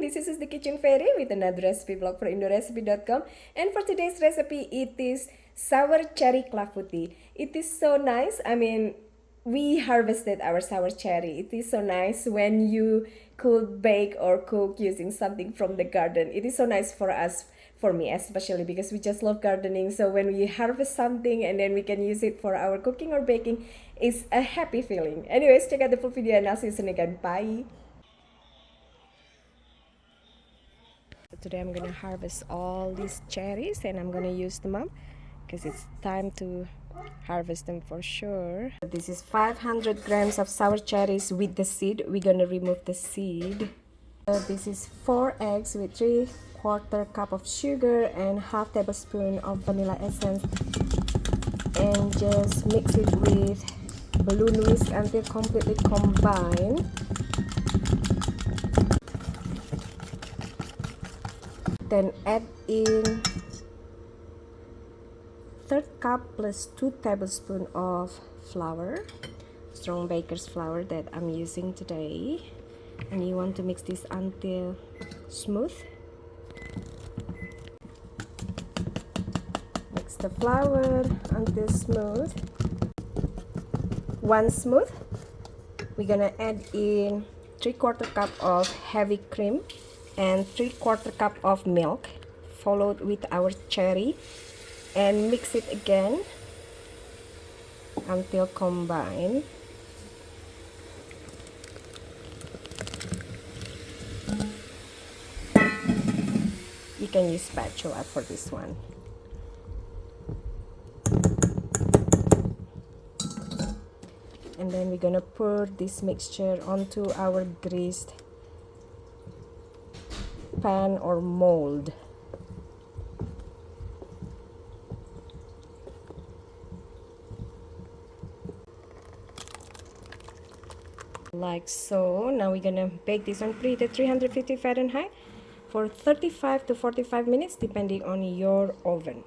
This is the Kitchen Fairy with another recipe vlog for indorecipe.com. And for today's recipe, it is sour cherry clafoutis. It is so nice. I mean, we harvested our sour cherry. It is so nice when you could bake or cook using something from the garden. It is so nice for us, for me especially, because we just love gardening. So when we harvest something and then we can use it for our cooking or baking, it's a happy feeling. Anyways, check out the full video and I'll see you soon again. Bye. Today I'm gonna harvest all these cherries and I'm gonna use them up because it's time to harvest them for sure. This is 500 grams of sour cherries with the seed. We're gonna remove the seed. This is 4 eggs with 3/4 cup of sugar and half tablespoon of vanilla essence, and just mix it with balloon whisk until completely combined. Then add in 1/3 cup plus 2 tablespoons of flour, strong baker's flour that I'm using today, and you want to mix this until smooth. Mix the flour until smooth. Once smooth, we're gonna add in 3/4 cup of heavy cream and 3/4 cup of milk, followed with our cherry, and mix it again until combined. You can use spatula for this one. And then we're gonna pour this mixture onto our greased pan or mold. Like so. Now we're gonna bake this on preheated 350 Fahrenheit for 35 to 45 minutes depending on your oven.